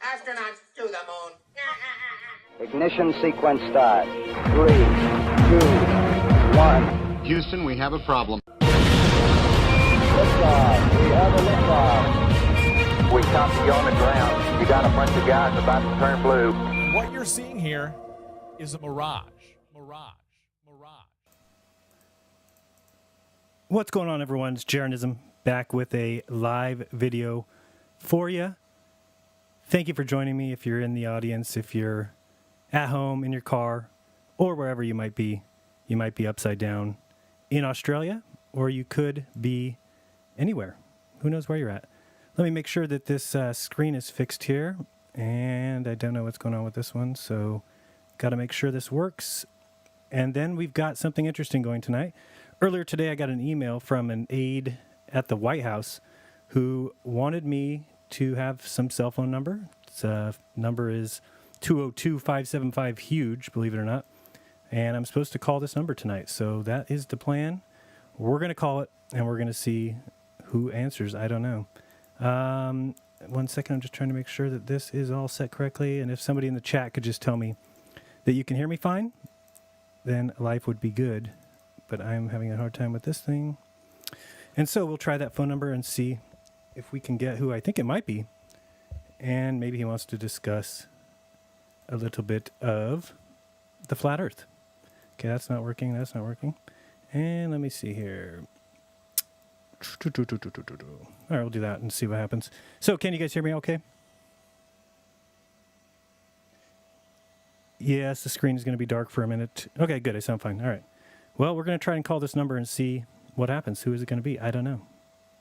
Astronauts to the moon. Ignition sequence start. 3, 2, 1. Houston, we have a problem. Liftoff. We have a liftoff. We copy you on the ground. You got a bunch of guys about to turn blue. What you're seeing here is a mirage. What's going on, everyone? It's Jeranism back with a live video for you. Thank you for joining me. If you're in the audience, if you're at home, in your car, or wherever you might be upside down in Australia, or you could be anywhere. Who knows where you're at? Let me make sure that this screen is fixed here, and I don't know what's going on with this one, so got to make sure this works. And then we've got something interesting going tonight. Earlier today, I got an email from an aide at the White House who wanted me to have some cell phone number. Its number is 202-575-HUGE, believe it or not. And I'm supposed to call this number tonight. So that is the plan. We're going to call it, and we're going to see who answers. I don't know. 1 second, I'm just trying to make sure that this is all set correctly. And if somebody in the chat could just tell me that you can hear me fine, then life would be good. But I'm having a hard time with this thing. And so we'll try that phone number and see if we can get who I think it might be. And maybe he wants to discuss a little bit of the flat earth. Okay, that's not working. And let me see here. All right, we'll do that and see what happens. So can you guys hear me okay? Yes, the screen is going to be dark for a minute. Okay, good. I sound fine. All right. Well, we're going to try and call this number and see what happens. Who is it going to be? I don't know.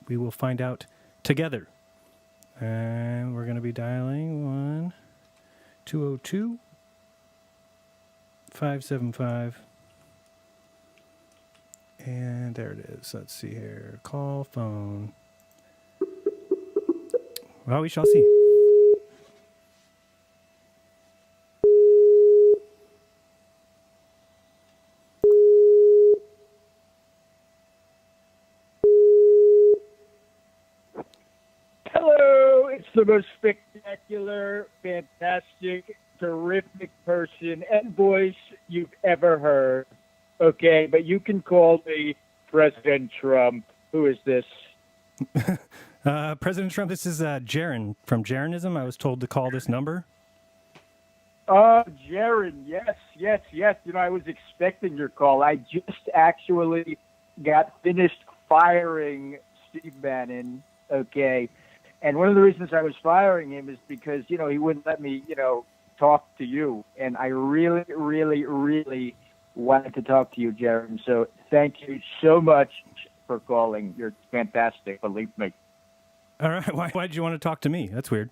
We will find out together. And we're going to be dialing 1-202-575. And there it is. Let's see here. Call phone. Well, we shall see. The most spectacular, fantastic, terrific person and voice you've ever heard. Okay, but you can call me President Trump. Who is this? President Trump, this is Jaron from Jeranism. I was told to call this number. Jaron, yes. You know, I was expecting your call. I just actually got finished firing Steve Bannon, okay? And one of the reasons I was firing him is because, you know, he wouldn't let me, talk to you. And I really, really, really wanted to talk to you, Jaron. So thank you so much for calling. You're fantastic, believe me. All right. Why did you want to talk to me? That's weird.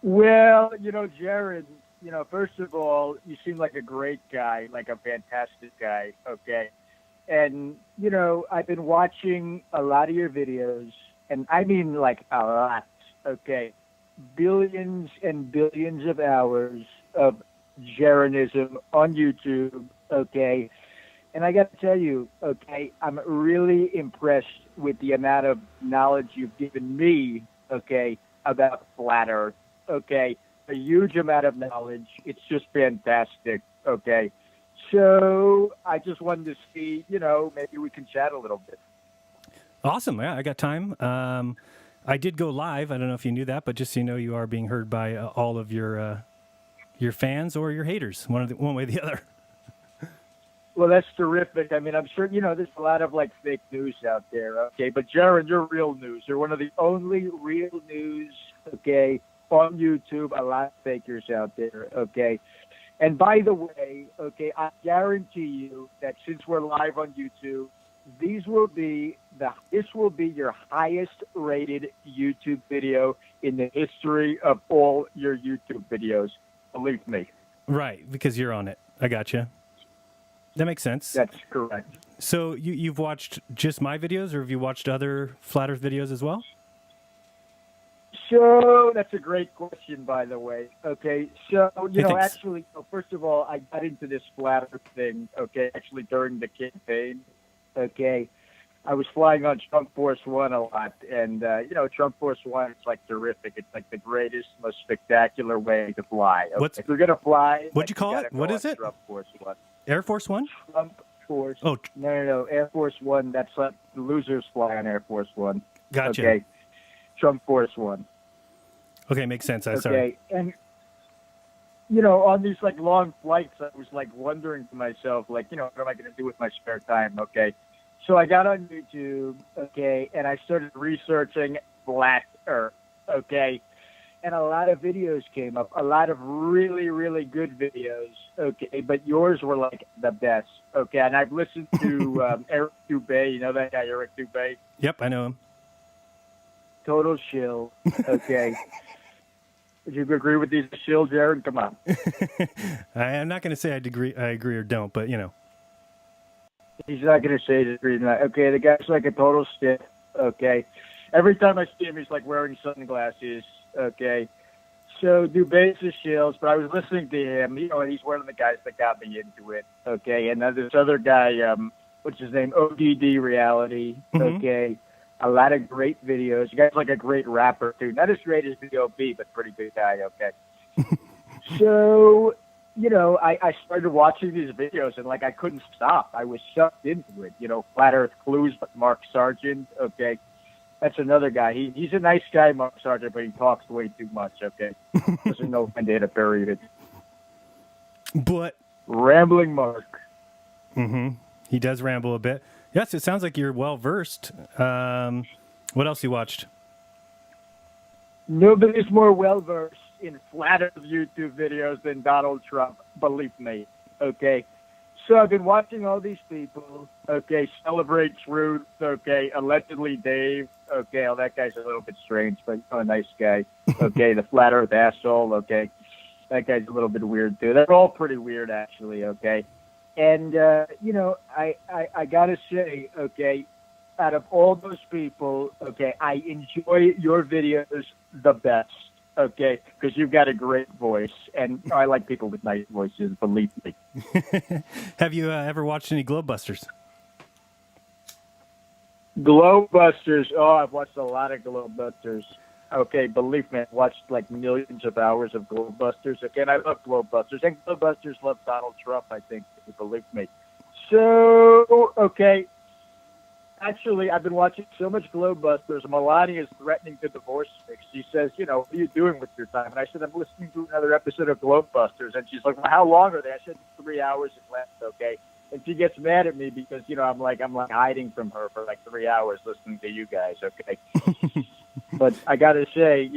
Well, Jaron, first of all, you seem like a great guy, like a fantastic guy, okay? And, I've been watching a lot of your videos. And I mean like a lot, okay? Billions and billions of hours of Jeranism on YouTube, okay? And I got to tell you, okay, I'm really impressed with the amount of knowledge you've given me, okay, about flat Earth, okay? A huge amount of knowledge. It's just fantastic, okay? So I just wanted to see, maybe we can chat a little bit. Awesome. Yeah, I got time. I did go live. I don't know if you knew that, but just so you know, you are being heard by all of your fans or your haters, one way or the other. Well, that's terrific. I mean, I'm sure, there's a lot of, fake news out there, okay? But, Jaron, you're real news. You're one of the only real news, okay, on YouTube. A lot of fakers out there, okay? And by the way, okay, I guarantee you that since we're live on YouTube, this will be your highest rated YouTube video in the history of all your YouTube videos. Believe me. Right, because you're on it. I got you. That makes sense. That's correct. So you've watched just my videos, or have you watched other Flat Earth videos as well? So that's a great question, by the way. Okay, so actually, first of all, I got into this Flat Earth thing. Okay, actually during the campaign. Okay, I was flying on Trump Force One a lot, and Trump Force One is like terrific. It's like the greatest, most spectacular way to fly. Okay? What's- If you're gonna fly, What'd you call gotta it? What go is on it? Trump Force One. Air Force One? Trump Force. Oh, No. Air Force One. That's like the losers fly on Air Force One. gotcha. Okay. Trump Force One. Okay, makes sense. I'm Okay. sorry. And on these like long flights, I was like wondering to myself, like, what am I going to do with my spare time? Okay. So I got on YouTube, okay, and I started researching flat Earth, okay, and a lot of videos came up, a lot of really, really good videos, okay, but yours were like the best, okay, and I've listened to Eric Dubay, you know that guy, Eric Dubay? Yep, I know him. Total shill, okay. Would you agree with these shill, Jared? Come on. I'm not going to say I agree or don't, but He's not going to say he's agreed. Okay, the guy's like a total stiff. Okay. Every time I see him, he's like wearing sunglasses. Okay. So Dubay's the shills, but I was listening to him, and he's one of the guys that got me into it. Okay. And then this other guy, what's his name? ODD Reality. Mhm. Okay. A lot of great videos. The guy's like a great rapper, too. Not as great as B.O.B., but pretty good guy. Okay. So, I started watching these videos and like I couldn't stop. I was sucked into it. Flat Earth Clues, but Mark Sargent. Okay, that's another guy. He's a nice guy, Mark Sargent, but he talks way too much. Okay, doesn't know when to hit a period. but Rambling Mark. he does ramble a bit. Yes, it sounds like you're well versed. What else you watched? Nobody's more well versed in flat Earth YouTube videos than Donald Trump. Believe me. Okay. So I've been watching all these people. Okay, Celebrate Truth. Okay, allegedly Dave. Okay, oh, that guy's a little bit strange, but a nice guy. Okay, the flat Earth asshole. Okay, that guy's a little bit weird too. They're all pretty weird, actually. Okay, and I gotta say, okay, out of all those people, okay, I enjoy your videos the best. Okay, because you've got a great voice, and I like people with nice voices. Believe me. Have you ever watched any Globebusters? Globebusters. Oh, I've watched a lot of Globebusters. Okay, believe me, I've watched like millions of hours of Globebusters. Okay, and I love Globebusters, and Globebusters love Donald Trump. I think, believe me. So, okay. Actually, I've been watching so much Globebusters. Melania is threatening to divorce me. She says, what are you doing with your time? And I said, I'm listening to another episode of Globebusters. And she's like, well, how long are they? I said, 3 hours is left, okay? And she gets mad at me because, I'm like hiding from her for like 3 hours listening to you guys, okay? But I got to say,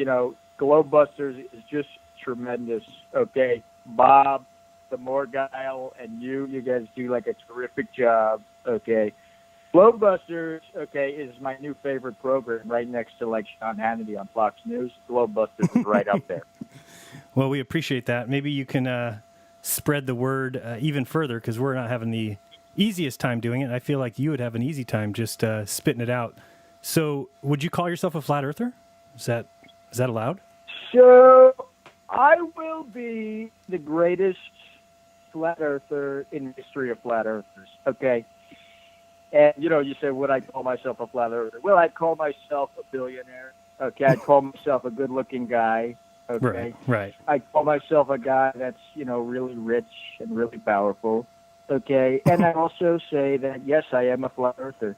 Globebusters is just tremendous, okay? Bob, the Morgile, and you guys do like a terrific job, okay? Globebusters, okay, is my new favorite program, right next to like Sean Hannity on Fox News. Globebusters is right up there. Well, we appreciate that. Maybe you can spread the word even further because we're not having the easiest time doing it. I feel like you would have an easy time just spitting it out. So, would you call yourself a flat earther? Is that allowed? So, I will be the greatest flat earther in the history of flat earthers. Okay. And, you say, would I call myself a flat earther? Well, I'd call myself a billionaire. Okay. I'd call myself a good looking guy. Okay. Right. I'd call myself a guy that's, really rich and really powerful. Okay. And I'd also say that, yes, I am a flat earther.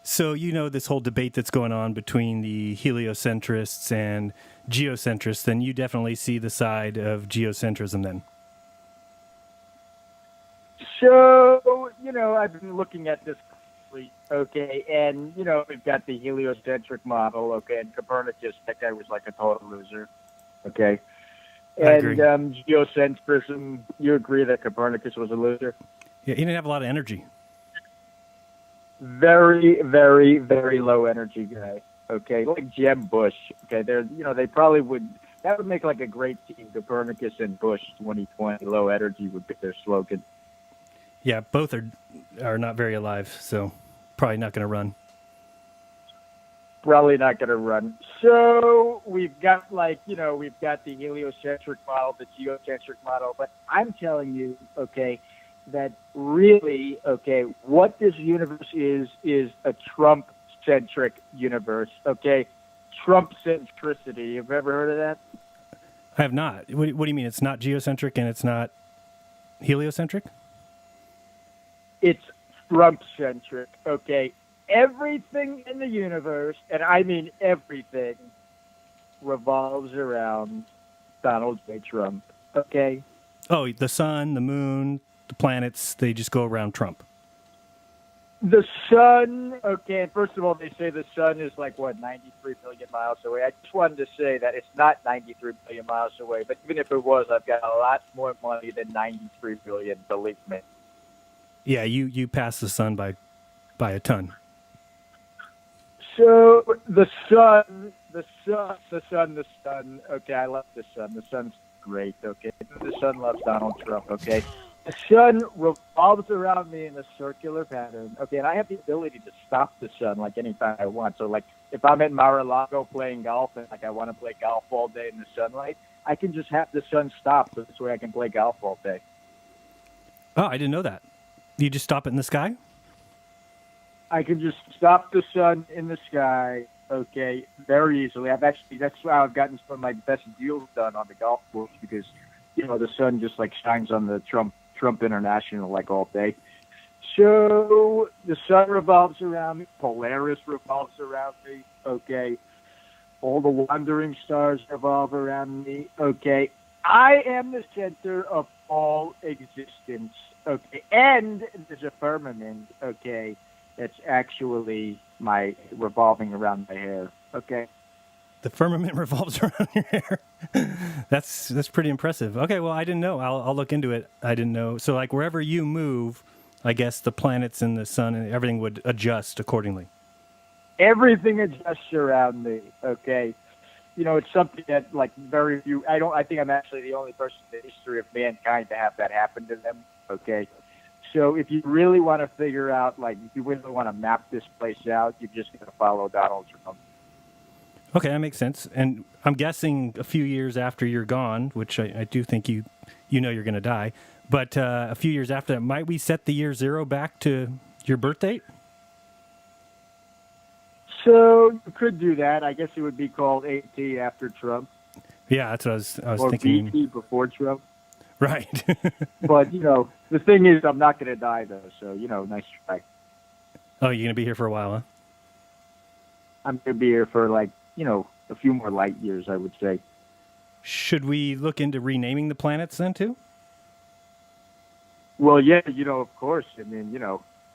So, this whole debate that's going on between the heliocentrists and geocentrists, then you definitely see the side of geocentrism then. So, I've been looking at this, okay, and, we've got the heliocentric model, okay, and Copernicus, that guy was like a total loser, okay? I agree. And geocentrism, you agree that Copernicus was a loser? Yeah, he didn't have a lot of energy. Very, very, very low energy guy, okay? Like Jeb Bush, okay? They probably would, that would make like a great team, Copernicus and Bush 2020, low energy would be their slogan. Yeah, both are not very alive, so probably not going to run. Probably not going to run. So we've got we've got the heliocentric model, the geocentric model, but I'm telling you, okay, that really, okay, what this universe is a Trump-centric universe, okay? Trump-centricity. Have you ever heard of that? I have not. What do you mean? It's not geocentric and it's not heliocentric? It's Trump-centric, okay? Everything in the universe, and I mean everything, revolves around Donald J. Trump, okay? Oh, the sun, the moon, the planets, they just go around Trump. The sun, okay, first of all, they say the sun is like, 93 million miles away. I just wanted to say that it's not 93 million miles away, but even if it was, I've got a lot more money than 93 billion, believe me. Yeah, you pass the sun by a ton. So the sun, okay, I love the sun. The sun's great, okay? The sun loves Donald Trump, okay? The sun revolves around me in a circular pattern, okay? And I have the ability to stop the sun like anytime I want. So like if I'm at Mar-a-Lago playing golf and like I want to play golf all day in the sunlight, I can just have the sun stop so this way I can play golf all day. Oh, I didn't know that. You just stop it in the sky? I can just stop the sun in the sky, okay, very easily. That's how I've gotten some of my best deals done on the golf course because, the sun just like shines on the Trump International like all day. So the sun revolves around me. Polaris revolves around me, okay. All the wandering stars revolve around me, okay. I am the center of all existence, okay. And there's a firmament, okay, that's actually revolving around my hair, okay. The firmament revolves around your hair. That's pretty impressive. Okay, well, I didn't know. I'll look into it. I didn't know. So, like, wherever you move, I guess the planets and the sun and everything would adjust accordingly. Everything adjusts around me, okay. It's something that, like, very few. I think I'm actually the only person in the history of mankind to have that happen to them, okay. So if you really want to figure out, like, if you really want to map this place out, you're just going to follow Donald Trump. Okay, that makes sense. And I'm guessing a few years after you're gone, which I do think you know you're going to die, but a few years after that, might we set the year 0 back to your birth date? So you could do that. I guess it would be called AT after Trump. Yeah, that's what I was or thinking. Or BT before Trump. Right. But, the thing is, I'm not going to die, though, so, nice try. Oh, you're going to be here for a while, huh? I'm going to be here for, like, a few more light years, I would say. Should we look into renaming the planets then, too? Well, yeah, of course. I mean,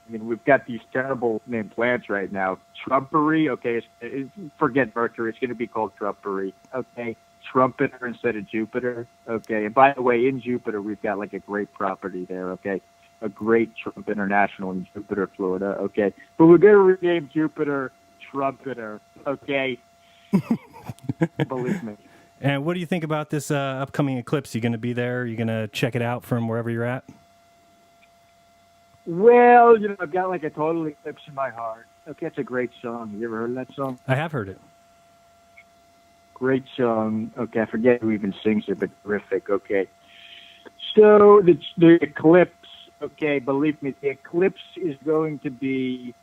we've got these terrible named planets right now. Trumpery, okay, forget Mercury. It's going to be called Trumpery, okay? Trumpeter instead of Jupiter, okay? And by the way, in Jupiter, we've got, like, a great property there, okay? A great Trump International in Jupiter, Florida, okay? But we're going to rename Jupiter Trumpeter, okay? Believe me. And what do you think about this upcoming eclipse? You going to be there? You going to check it out from wherever you're at? Well, I've got like a total eclipse in my heart. Okay, it's a great song. You ever heard of that song? I have heard it. Great song. Okay, I forget who even sings it, but terrific. Okay. So the eclipse, okay, believe me, the eclipse is going to be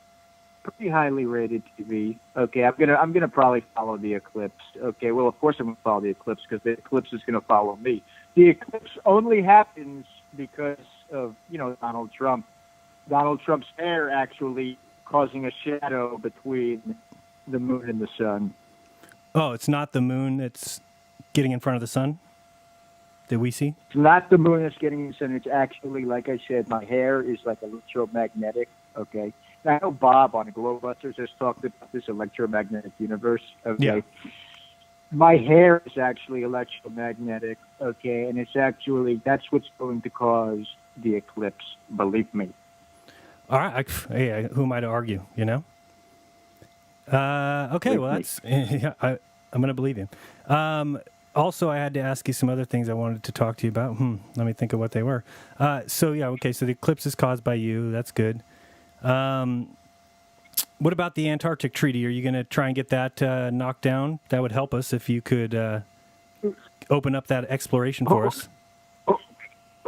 pretty highly rated TV. Okay, I'm gonna probably follow the eclipse. Okay, well, of course I'm gonna follow the eclipse because the eclipse is gonna follow me. The eclipse only happens because of Donald Trump. Donald Trump's hair actually causing a shadow between the moon and the sun. Oh, it's not the moon that's getting in front of the sun that we see? It's not the moon that's getting in the sun. It's actually, like I said, my hair is like electromagnetic. Okay. I know Bob on Globebusters has talked about this electromagnetic universe. Okay. Yeah. My hair is actually electromagnetic. Okay. And that's what's going to cause the eclipse. Believe me. All right. Hey, who am I to argue, Okay. Well, that's, yeah, I'm going to believe you. Also, I had to ask you some other things I wanted to talk to you about. Let me think of what they were. So the eclipse is caused by you. That's good. What about the Antarctic Treaty? Are you going to try and get that knocked down? That would help us if you could open up that exploration for us.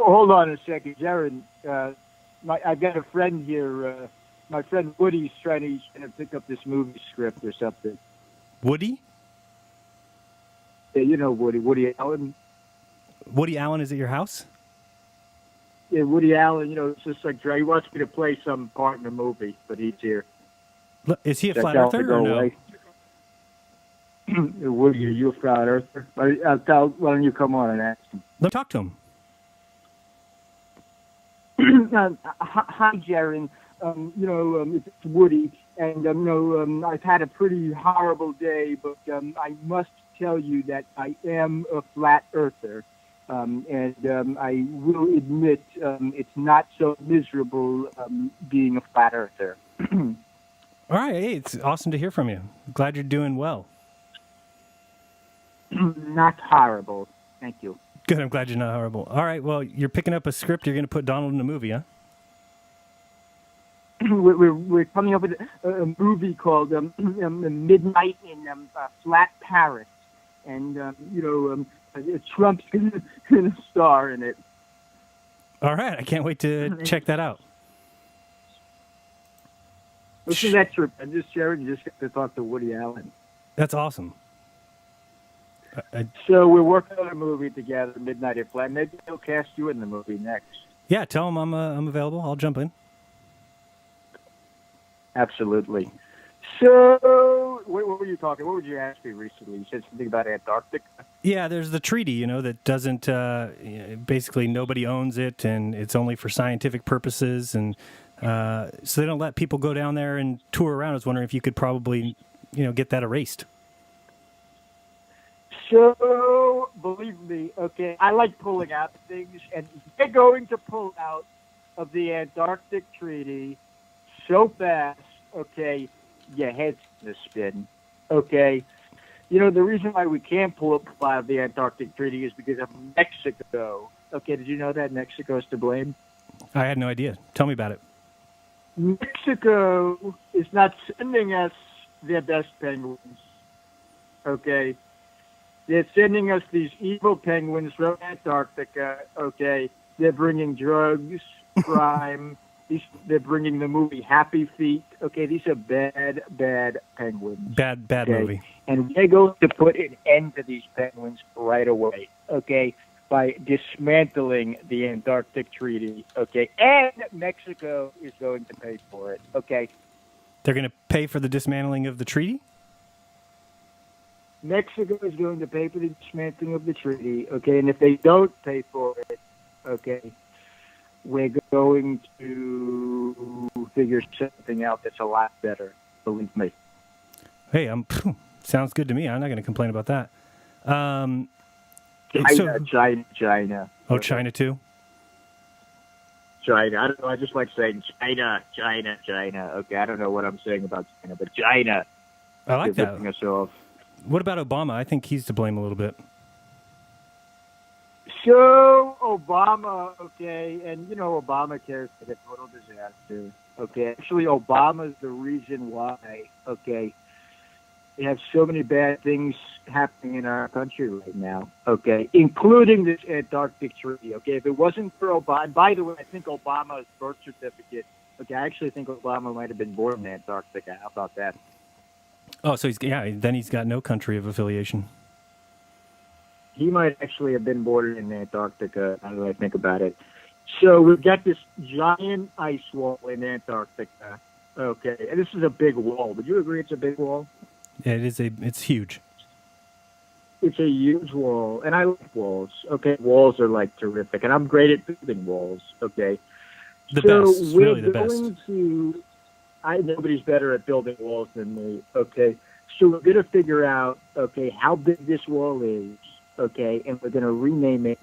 hold on a second, Jared. I've got a friend here. My friend Woody's trying to pick up this movie script or something. Woody? Yeah, you know Woody. Woody Allen. Woody Allen is at your house? Yeah, Woody Allen. It's just like he wants me to play some part in the movie, but he's here. Is he a So flat tell him to earther go or no? away. Woody, are you a flat earther? Why don't you come on and ask him? Let me talk to him. Hi, Jaron. It's Woody, and I've had a pretty horrible day, but I must tell you that I am a flat earther, and I will admit it's not so miserable being a flat earther. All right. Hey, it's awesome to hear from you. Glad you're doing well. Not horrible. Thank you. Good. I'm glad you're not horrible. All right. Well, you're picking up a script. You're going to put Donald in the movie, huh? We're coming up with a movie called Midnight in Flat Paris, and Trump's going to star in it. All right. I can't wait to check that out. Listen to that trip. I'm just sharing. You just got to talk to Woody Allen. That's awesome. So we're working on a movie together, Midnight in Flat. Maybe they'll cast you in the movie next. Yeah, tell him I'm available. I'll jump in. Absolutely. So, what were you talking? What would you ask me recently? You said something about Antarctica. Yeah, there's the treaty, that doesn't, basically nobody owns it, and it's only for scientific purposes, and so they don't let people go down there and tour around. I was wondering if you could probably, get that erased. So, believe me, okay, I like pulling out things, and they're going to pull out of the Antarctic Treaty so fast, okay, your head's going to spin, okay? The reason why we can't pull out of the Antarctic Treaty is because of Mexico. Okay, did you know that Mexico's to blame? I had no idea. Tell me about it. Mexico is not sending us their best penguins, okay? They're sending us these evil penguins from Antarctica, okay? They're bringing drugs, crime. They're bringing the movie Happy Feet. Okay, these are bad, bad penguins. Bad okay? Movie. And they're going to put an end to these penguins right away, okay, by dismantling the Antarctic Treaty, okay? And Mexico is going to pay for it, okay? They're going to pay for the dismantling of the treaty? Mexico is going to pay for the dismantling of the treaty, okay? And if they don't pay for it, okay, we're going to figure something out that's a lot better, believe me. Hey, sounds good to me. I'm not going to complain about that. China. Oh, China too? China. I don't know. I just like saying China. Okay, I don't know what I'm saying about China, but China. I like that. Ripping us off. What about Obama? I think he's to blame a little bit. So, Obama, okay, and Obamacare is a total disaster, okay. Actually, Obama's the reason why, okay, we have so many bad things happening in our country right now, okay, including this Antarctic treaty, okay. If it wasn't for Obama, by the way, I think Obama's birth certificate, okay, I actually think Obama might have been born in Antarctica. How about that? Oh, so then he's got no country of affiliation. He might actually have been born in Antarctica, now that I think about it. So we've got this giant ice wall in Antarctica. Okay, and this is a big wall. Would you agree it's a big wall? Yeah, it's huge. It's a huge wall, and I like walls. Okay, walls are terrific, and I'm great at building walls. Okay, the best, really the best. Nobody's better at building walls than me. Okay, so we're gonna figure out how big this wall is. Okay, and we're gonna rename it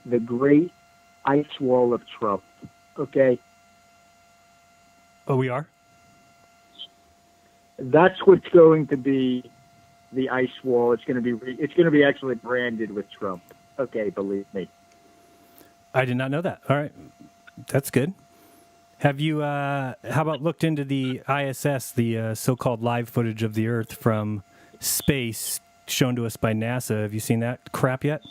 the Great Ice Wall of Trump. Okay. Oh, we are? That's what's going to be the ice wall. It's going to be actually branded with Trump. Okay, believe me. I did not know that. All right, that's good. Have you? How about looked into the ISS, the so-called live footage of the Earth from space shown to us by NASA? Have you seen that crap yet?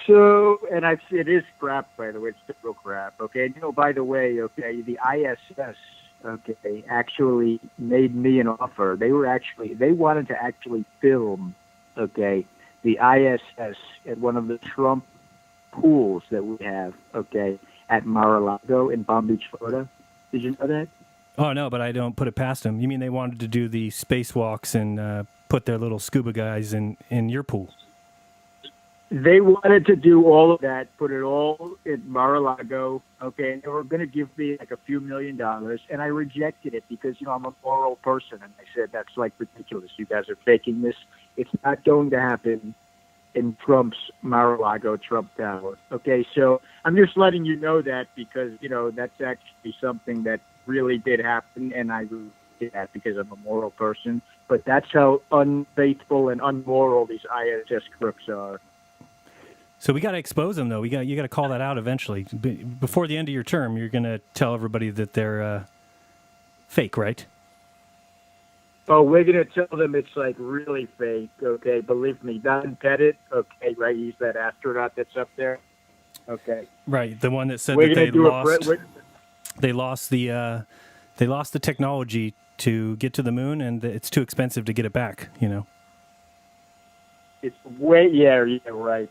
So, and it is crap, by the way. It's total crap. Okay. By the way, okay, the ISS, okay, actually made me an offer. They wanted to actually film, okay, the ISS at one of the Trump pools that we have, okay, at Mar-a-Lago in Palm Beach, Florida. Did you know that? Oh, no, but I don't put it past them. You mean they wanted to do the spacewalks and put their little scuba guys in your pool? They wanted to do all of that, put it all in Mar-a-Lago, okay, and they were going to give me like a few $1 million, and I rejected it because, I'm a moral person, and I said, that's like ridiculous. You guys are faking this. It's not going to happen in Trump's Mar-a-Lago Trump Tower. Okay, so I'm just letting you know that because, that's actually something that really did happen, and I did that because I'm a moral person. But that's how unfaithful and unmoral these ISS crooks are. So we got to expose them, though. You got to call that out eventually. Before the end of your term, you're going to tell everybody that they're fake, right? Oh, we're going to tell them it's like really fake, okay? Believe me, Don Pettit, okay, right? He's that astronaut that's up there, okay? Right, the one that said we're that they lost the technology to get to the moon, and it's too expensive to get it back. It's yeah, right.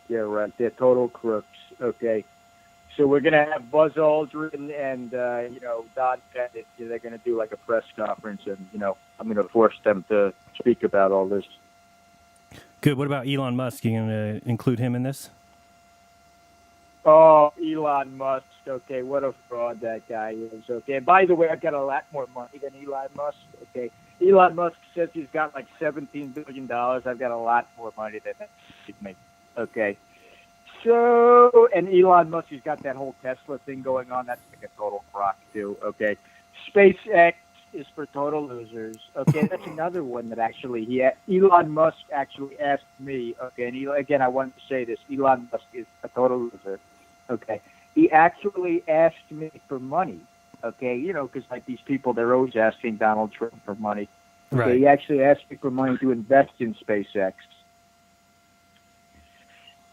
They're total crooks, okay? So we're going to have Buzz Aldrin and, Don Pettit. They're going to do like a press conference, and, I'm going to force them to speak about all this. Good. What about Elon Musk? You going to include him in this? Oh, Elon Musk. Okay, what a fraud that guy is. Okay, by the way, I've got a lot more money than Elon Musk. Okay, Elon Musk says he's got like $17 billion. I've got a lot more money than that. Okay. So, and Elon Musk, he's got that whole Tesla thing going on. That's like a total crock, too. Okay. SpaceX is for total losers. Okay, that's another one that actually, Elon Musk actually asked me, okay, and again, I wanted to say this, Elon Musk is a total loser. Okay. He actually asked me for money. Okay, because like these people, they're always asking Donald Trump for money. Okay, right. He actually asked me for money to invest in SpaceX.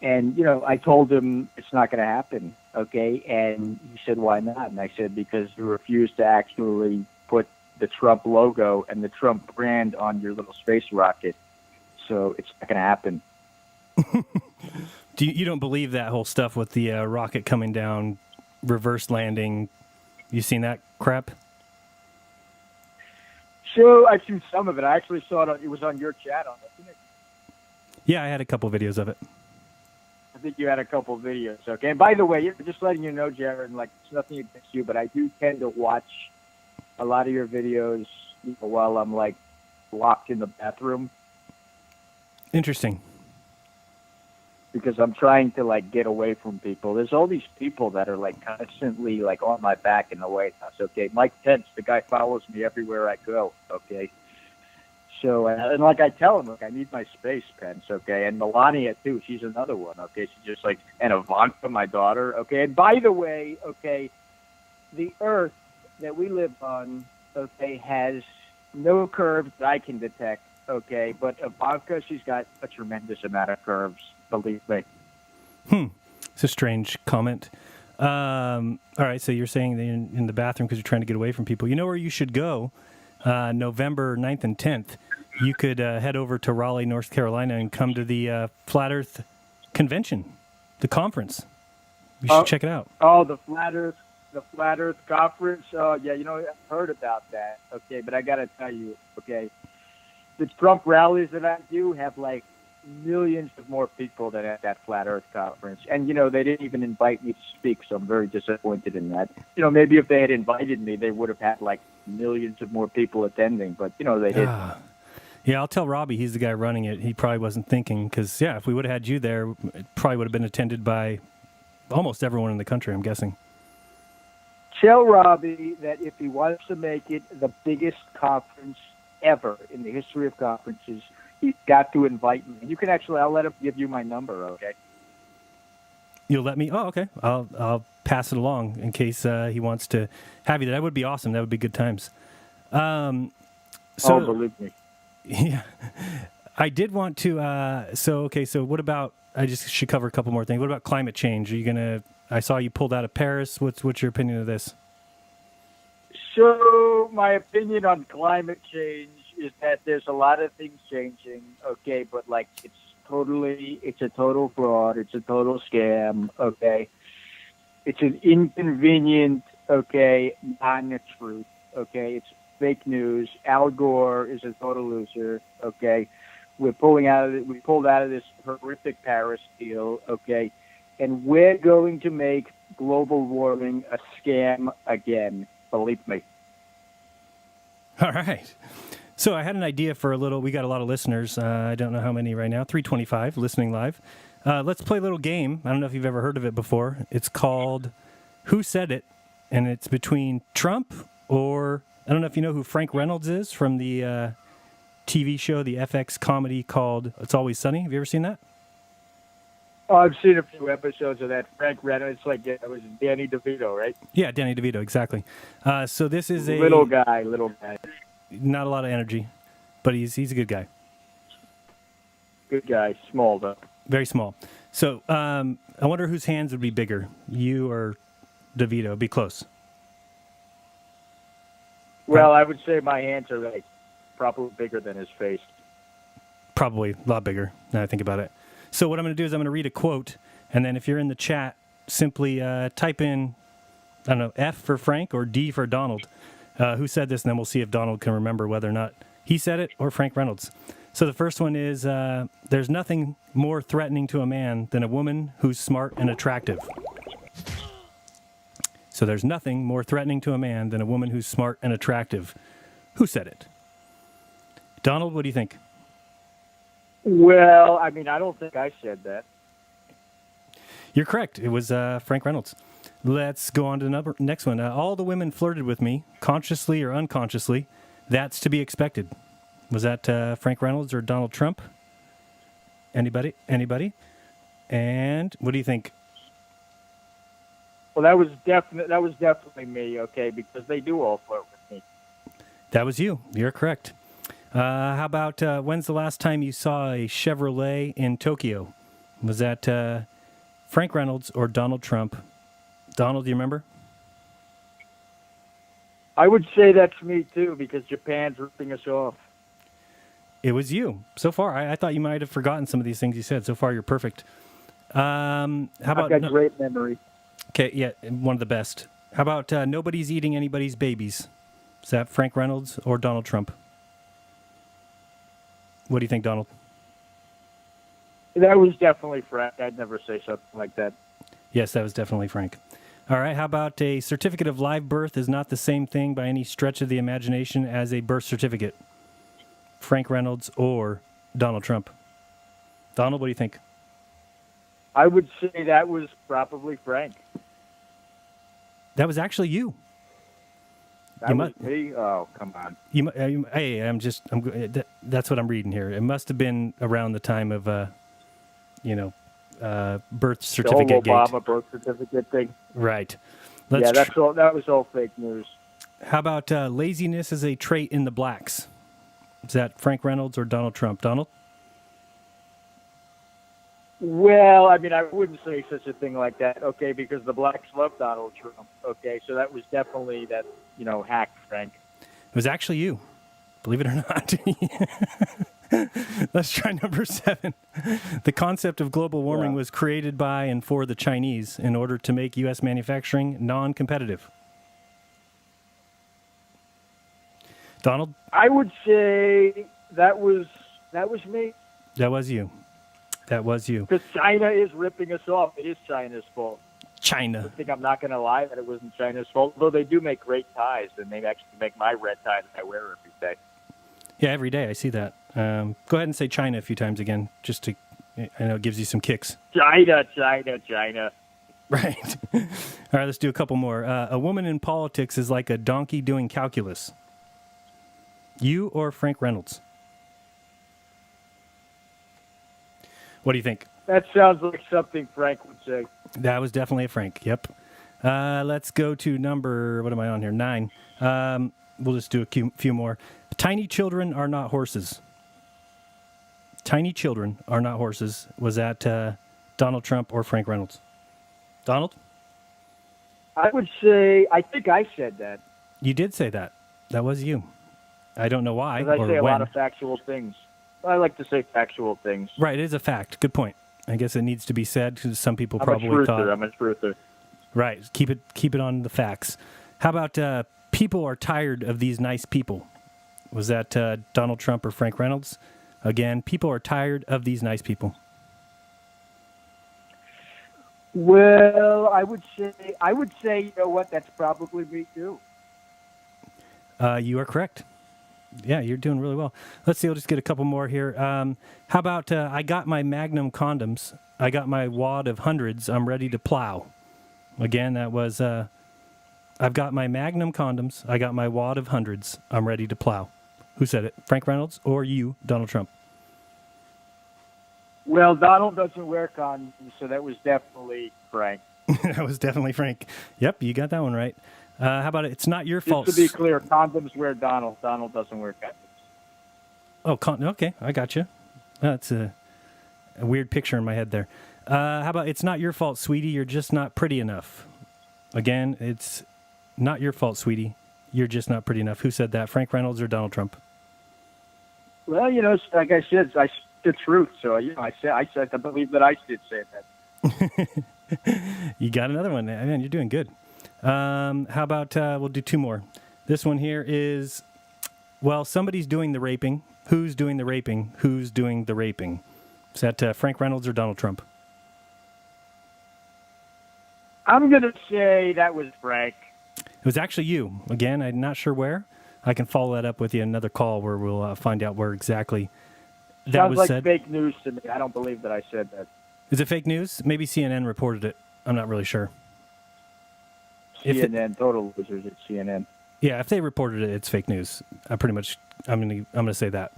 And, I told him it's not going to happen, okay? And he said, why not? And I said, because you refuse to actually put the Trump logo and the Trump brand on your little space rocket. So it's not going to happen. You don't believe that whole stuff with the rocket coming down, reverse landing? You seen that crap? So I've seen some of it. I actually saw it. It was on your channel, wasn't it? Yeah, I had a couple videos of it. I think you had a couple videos, okay? And by the way, just letting you know, Jared, like, it's nothing against you, but I do tend to watch a lot of your videos while I'm, like, locked in the bathroom. Interesting. Because I'm trying to, like, get away from people. There's all these people that are, like, constantly, like, on my back in the White House, okay? Mike Pence, the guy follows me everywhere I go, okay? So, and like I tell him, look, I need my space, Pence, okay? And Melania, too, she's another one, okay? She's just like, and Ivanka, my daughter, okay? And by the way, okay, the Earth that we live on, okay, has no curves that I can detect, okay? But Ivanka, she's got a tremendous amount of curves, believe me. It's a strange comment. All right, so you're saying that you're in the bathroom because you're trying to get away from people. You know where you should go? November 9th and 10th. You could head over to Raleigh, North Carolina, and come to the Flat Earth Convention, the conference. You should check it out. Oh, the Flat Earth Conference. Oh, yeah, I've heard about that. Okay, but I got to tell you, okay, the Trump rallies that I do have like millions of more people than at that Flat Earth Conference. And, they didn't even invite me to speak, so I'm very disappointed in that. Maybe if they had invited me, they would have had like millions of more people attending, but, they didn't. Yeah, I'll tell Robbie, he's the guy running it. He probably wasn't thinking, because, yeah, if we would have had you there, it probably would have been attended by almost everyone in the country, I'm guessing. Tell Robbie that if he wants to make it the biggest conference ever in the history of conferences, he's got to invite me. You can actually, I'll let him give you my number, okay? You'll let me? Oh, okay. I'll pass it along in case he wants to have you there. That would be awesome. That would be good times. Believe me. Yeah. I did want to. So what about? I just should cover a couple more things. What about climate change? Are you gonna? I saw you pulled out of Paris. What's your opinion of this? So my opinion on climate change is that there's a lot of things changing, okay, but like it's a total fraud, it's a total scam, okay. It's an inconvenient, okay, non-truth, okay. It's fake news. Al Gore is a total loser, okay. We pulled out of this horrific Paris deal, okay, and we're going to make global warming a scam again. Believe me. All right. So I had an idea for a little. We got a lot of listeners. I don't know how many right now. 325 listening live. Let's play a little game. I don't know if you've ever heard of it before. It's called Who Said It? And it's between Trump or I don't know if you know who Frank Reynolds is from the TV show, the FX comedy called It's Always Sunny. Have you ever seen that? Oh, I've seen a few episodes of that. Frank Reynolds, it's like it was Danny DeVito, right? Yeah, Danny DeVito, exactly. So this is a little guy. Not a lot of energy, but he's a good guy. Good guy, small though. Very small. So I wonder whose hands would be bigger, you or DeVito. Be close. Well, I would say my hands are like probably bigger than his face. Probably a lot bigger now I think about it. So what I'm going to do is I'm going to read a quote, and then if you're in the chat, simply type in, I don't know, F for Frank or D for Donald. Who said this, and then we'll see if Donald can remember whether or not he said it or Frank Reynolds. So the first one is, there's nothing more threatening to a man than a woman who's smart and attractive. So there's nothing more threatening to a man than a woman who's smart and attractive. Who said it? Donald, what do you think? Well, I mean, I don't think I said that. You're correct. It was Frank Reynolds. Let's go on to the next one. All the women flirted with me, consciously or unconsciously. That's to be expected. Was that Frank Reynolds or Donald Trump? Anybody? And what do you think? Well, that was definitely me, okay, because they do all flirt with me. That was you. You're correct. How about when's the last time you saw a Chevrolet in Tokyo? Was that Frank Reynolds or Donald Trump? Donald, do you remember? I would say that's me, too, because Japan's ripping us off. It was you. So far, I thought you might have forgotten some of these things you said. So far, you're perfect. How about... I've got great memory. Okay, yeah, one of the best. How about nobody's eating anybody's babies? Is that Frank Reynolds or Donald Trump? What do you think, Donald? That was definitely Frank. I'd never say something like that. Yes, that was definitely Frank. All right, how about a certificate of live birth is not the same thing by any stretch of the imagination as a birth certificate? Frank Reynolds or Donald Trump? Donald, what do you think? I would say that was probably Frank. That was actually you. That was me? Oh, come on. That's what I'm reading here. It must have been around the time of, birth certificate the whole Obama birth certificate thing. Right. That was all fake news. How about laziness is a trait in the blacks? Is that Frank Reynolds or Donald Trump? Donald? Well, I mean, I wouldn't say such a thing like that, okay, because the blacks love Donald Trump, okay, so that was definitely that, hack, Frank. It was actually you, believe it or not. Let's try number 7. The concept of global warming was created by and for the Chinese in order to make U.S. manufacturing non-competitive. Donald? I would say that was me. That was you. That was you. Because China is ripping us off. It is China's fault. China. I think I'm not going to lie that it wasn't China's fault, though they do make great ties, and they actually make my red tie that I wear every day. Yeah, every day I see that. Go ahead and say China a few times again, just to, I know it gives you some kicks. China. Right. All right, let's do a couple more. A woman in politics is like a donkey doing calculus. You or Frank Reynolds? What do you think? That sounds like something Frank would say. That was definitely a Frank, yep. Let's go to number, what am I on here, 9. We'll just do a few more. Tiny children are not horses. tiny children are not horses. Was that Donald Trump or Frank Reynolds? Donald? I would say, I think I said that. You did say that. That was you. I don't know why Because I or say a when. lot of factual things. I like to say factual things. Right, it is a fact. Good point. I guess it needs to be said because some people I'm probably thought. I'm a truther. Right, keep it on the facts. How about people are tired of these nice people? Was that Donald Trump or Frank Reynolds? Again, people are tired of these nice people. Well, I would say, you know what? That's probably me too. You are correct. Yeah, you're doing really well. Let's see. We'll just get a couple more here. How about I got my Magnum condoms. I got my wad of hundreds. I'm ready to plow. Again, that was I've got my Magnum condoms. I got my wad of hundreds. I'm ready to plow. Who said it? Frank Reynolds or you, Donald Trump? Well, Donald doesn't wear condoms, so that was definitely Frank. That was definitely Frank. Yep, you got that one right. How about it? It's not your fault. Just to be clear, condoms wear Donald. Donald doesn't wear condoms. Oh, okay. I got you. That's a weird picture in my head there. How about it's not your fault, sweetie. You're just not pretty enough. Again, it's not your fault, sweetie. You're just not pretty enough. Who said that? Frank Reynolds or Donald Trump? Well, you know, like I said, I speak the truth. So, you know, I believe that I did say that. You got another one. Man, you're doing good. How about we'll do two more. This one here is, well, somebody's doing the raping. Who's doing the raping? Who's doing the raping? Is that Frank Reynolds or Donald Trump? I'm going to say that was Frank. It was actually you. Again, I'm not sure where. I can follow that up with you in another call where we'll find out where exactly that Sounds was like said. fake news to me. I don't believe that I said that. Is it fake news? Maybe CNN reported it. I'm not really sure. CNN, total losers at CNN. Yeah, if they reported it, it's fake news. I'm gonna say that.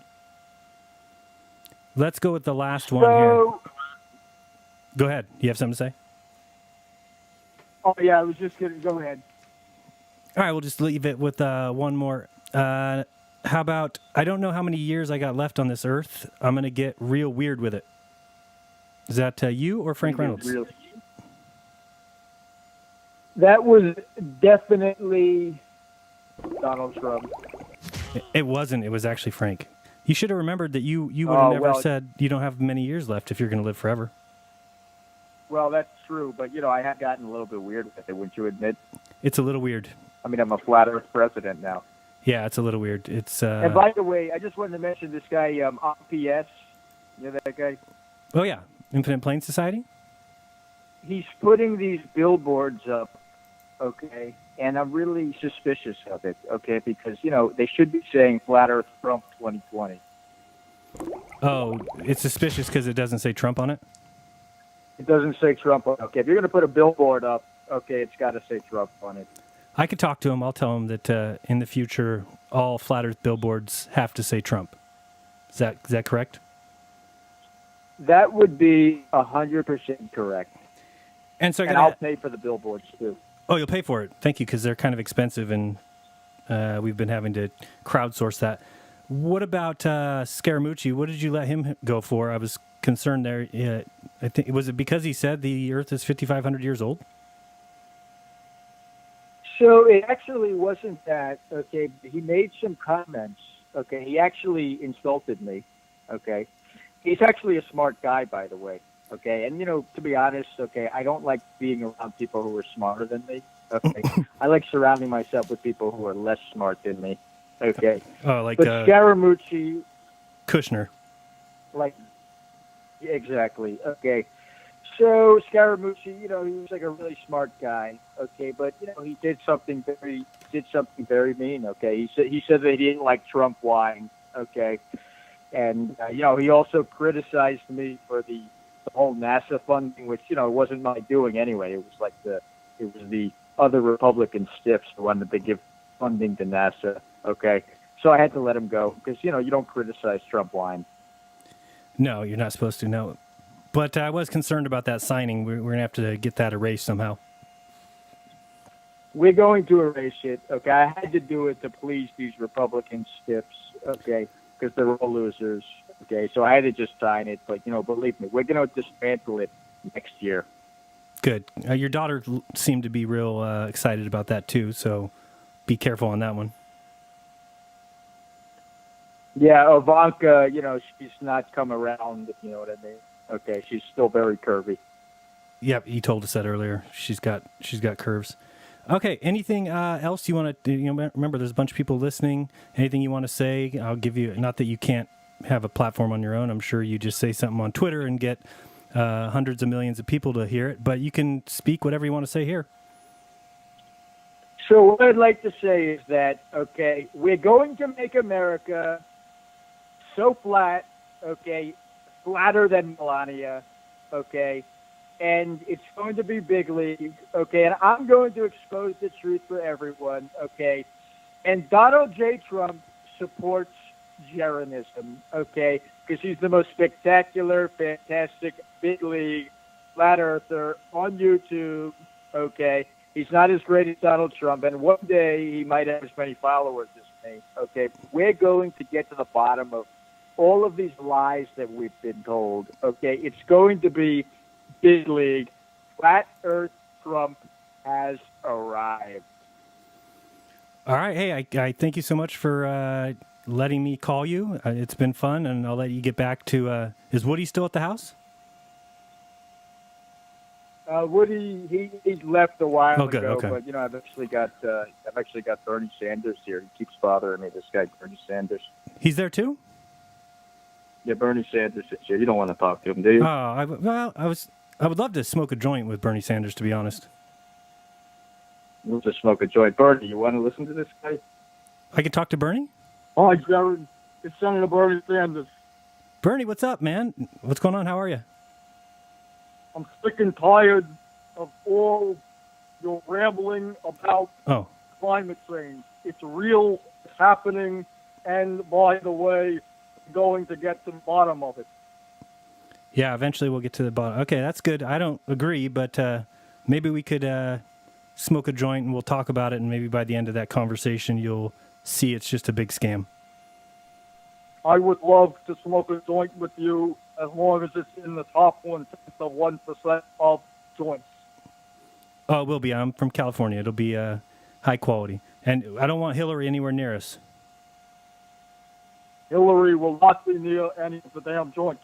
Let's go with the last one here. Go ahead. You have something to say? Oh yeah, I was just gonna go ahead. All right, we'll just leave it with one more. How about I don't know how many years I got left on this earth. I'm gonna get real weird with it. Is that you or Frank Reynolds? That was definitely Donald Trump. It wasn't. It was actually Frank. You should have remembered that you would have never said you don't have many years left if you're going to live forever. Well, that's true, but, you know, I have gotten a little bit weird with it, wouldn't you admit? It's a little weird. I mean, I'm a flat Earth president now. Yeah, it's a little weird. It's. And by the way, I just wanted to mention this guy, OPS. You know that guy? Oh, yeah. Infinite Plane Society? He's putting these billboards up, okay, and I'm really suspicious of it, okay, because, you know, they should be saying Flat Earth Trump 2020. Oh, it's suspicious because it doesn't say Trump on it? It doesn't say Trump on it. Okay, if you're going to put a billboard up, okay, it's got to say Trump on it. I could talk to him. I'll tell him that in the future, all Flat Earth billboards have to say Trump. Is that correct? That would be 100% correct. And so I'll pay for the billboards, too. Oh, you'll pay for it. Thank you, because they're kind of expensive, and we've been having to crowdsource that. What about Scaramucci? What did you let him go for? I was concerned there. I think was it because he said the Earth is 5,500 years old? So it actually wasn't that. Okay, he made some comments. Okay, he actually insulted me. Okay, he's actually a smart guy, by the way. Okay, and, you know, to be honest, okay, I don't like being around people who are smarter than me. Okay, I like surrounding myself with people who are less smart than me. Okay. Oh, like but Scaramucci, Kushner. like, exactly. Okay. So Scaramucci, you know, he was like a really smart guy. Okay, but, you know, he did something very mean. Okay, he said that he didn't like Trump wine. Okay, and you know, he also criticized me for the whole NASA funding, which, you know, wasn't my doing anyway. It was the other Republican stiffs who wanted to give funding to NASA. Okay, so I had to let him go because, you know, you don't criticize Trump wine. No, you're not supposed to. No, but I was concerned about that signing. We're gonna have to get that erased somehow. We're going to erase it. Okay, I had to do it to please these Republican stiffs. Okay, because they're all losers. Okay, so I had to just sign it. But, believe me, we're going to dismantle it next year. Good. Your daughter seemed to be real excited about that too, so be careful on that one. Yeah, Ivanka, she's not come around, if you know what I mean. Okay, she's still very curvy. Yep, he told us that earlier. She's got curves. Okay, anything else you want to do? Remember, there's a bunch of people listening. Anything you want to say? I'll give you, not that you can't have a platform on your own. I'm sure you just say something on Twitter and get hundreds of millions of people to hear it, but you can speak whatever you want to say here. So what I'd like to say is that, okay, we're going to make America so flat, okay, flatter than Melania, okay, and it's going to be big league, okay, and I'm going to expose the truth for everyone, okay, and Donald J. Trump supports jeranism, okay, because he's the most spectacular, fantastic, big league, flat earther on YouTube, okay. He's not as great as Donald Trump, and one day he might have as many followers as me, okay. We're going to get to the bottom of all of these lies that we've been told, okay? It's going to be big league. Flat Earth Trump has arrived. All right. Hey, I thank you so much for letting me call you. It's been fun, and I'll let you get back to... is Woody still at the house? Woody, he left a while good, ago, okay. but I've actually got Bernie Sanders here. He keeps bothering me. This guy Bernie Sanders. He's there too? Yeah, Bernie Sanders is here. You don't want to talk to him, do you? I would love to smoke a joint with Bernie Sanders, to be honest. We'll just smoke a joint. Bernie, you want to listen to this guy? I can talk to Bernie? Hi, Jared. It's Senator Bernie Sanders. Bernie, what's up, man? What's going on? How are you? I'm sick and tired of all your rambling about climate change. It's real, it's happening, and by the way, we're going to get to the bottom of it. Yeah, eventually we'll get to the bottom. Okay, that's good. I don't agree, but maybe we could smoke a joint and we'll talk about it, and maybe by the end of that conversation you'll see it's just a big scam. I would love to smoke a joint with you as long as it's in the top 1% of joints. Oh, it will be. I'm from California. It'll be high quality. And I don't want Hillary anywhere near us. Hillary will not be near any of the damn joints.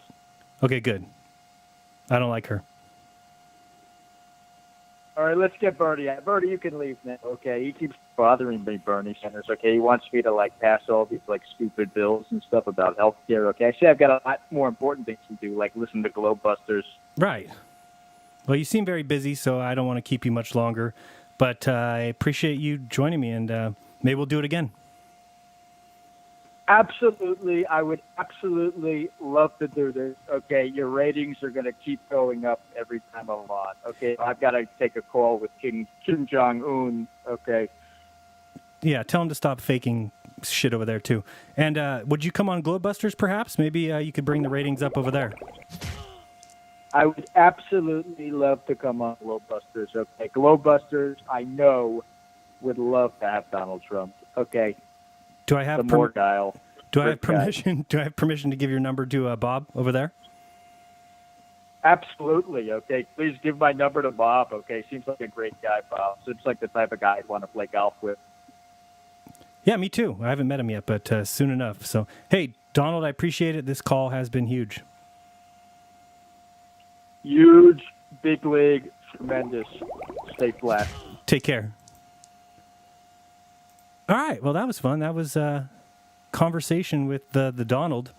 Okay, good. I don't like her. All right, let's get Bernie out. Bernie, you can leave now, okay? He keeps bothering me, Bernie Sanders, okay? He wants me to, pass all these, stupid bills and stuff about health care, okay? I say I've got a lot more important things to do, like listen to Globebusters. Right. Well, you seem very busy, so I don't want to keep you much longer. But I appreciate you joining me, and maybe we'll do it again. Absolutely. I would absolutely love to do this. Okay, your ratings are going to keep going up every time I'm on. Okay, I've got to take a call with Kim Jong-un. Okay. Yeah, tell him to stop faking shit over there, too. And would you come on Globebusters, perhaps? Maybe you could bring the ratings up over there. I would absolutely love to come on Globebusters. Okay, Globebusters, I know, would love to have Donald Trump. Okay. Do I have Morgile? Do I have permission? Guy. Do I have permission to give your number to Bob over there? Absolutely. Okay, please give my number to Bob. Okay, seems like a great guy, Bob. Seems like the type of guy I'd want to play golf with. Yeah, me too. I haven't met him yet, but soon enough. So, hey, Donald, I appreciate it. This call has been huge. Huge, big league, tremendous. Stay flat. Take care. All right. Well, that was fun. That was a conversation with the Donald.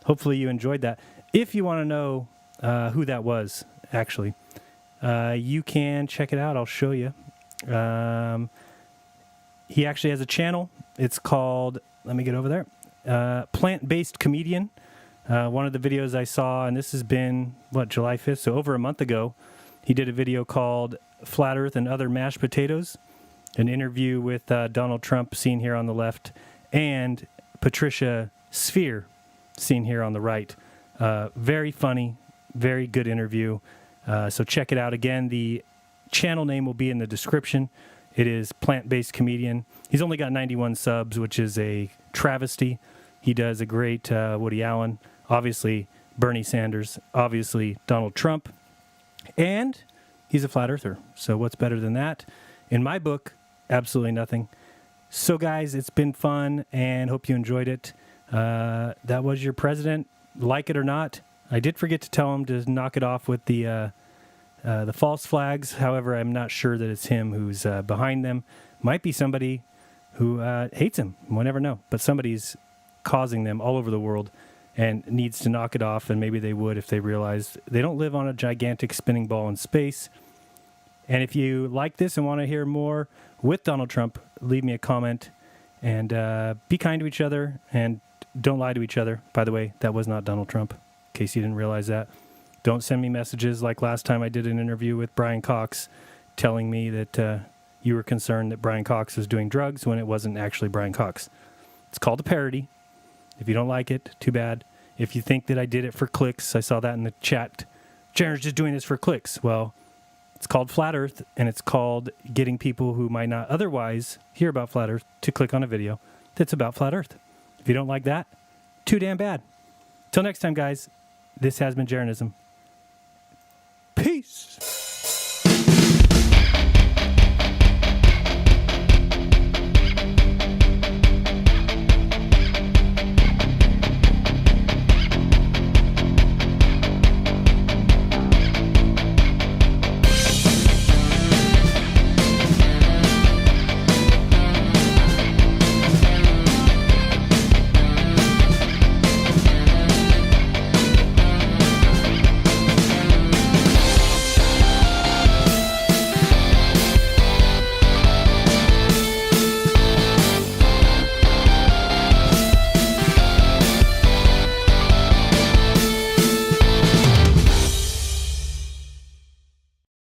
Hopefully you enjoyed that. If you want to know who that was, actually, you can check it out. I'll show you. He actually has a channel. It's called, let me get over there, Plant-Based Comedian. One of the videos I saw, and this has been, July 5th, so over a month ago, he did a video called Flat Earth and Other Mashed Potatoes, an interview with Donald Trump, seen here on the left, and Patricia Sphere, seen here on the right. Very funny, very good interview. So check it out. Again, the channel name will be in the description. It is Plant-Based Comedian. He's only got 91 subs, which is a travesty. He does a great Woody Allen obviously Bernie Sanders, obviously Donald Trump, and he's a flat earther. So what's better than that? In my book, absolutely nothing. So guys, it's been fun and hope you enjoyed it. That was your president, like it or not. I did forget to tell him to knock it off with the false flags. However, I'm not sure that it's him who's behind them. Might be somebody who hates him. We'll never know. But somebody's causing them all over the world and needs to knock it off, and maybe they would if they realized they don't live on a gigantic spinning ball in space. And if you like this and want to hear more with Donald Trump, leave me a comment and be kind to each other and don't lie to each other. By the way, that was not Donald Trump, in case you didn't realize that. Don't send me messages like last time I did an interview with Brian Cox telling me that you were concerned that Brian Cox was doing drugs when it wasn't actually Brian Cox. It's called a parody. If you don't like it, too bad. If you think that I did it for clicks, I saw that in the chat. Jaren's just doing this for clicks. Well, it's called Flat Earth, and it's called getting people who might not otherwise hear about Flat Earth to click on a video that's about Flat Earth. If you don't like that, too damn bad. Till next time, guys, this has been Jeranism. Peace.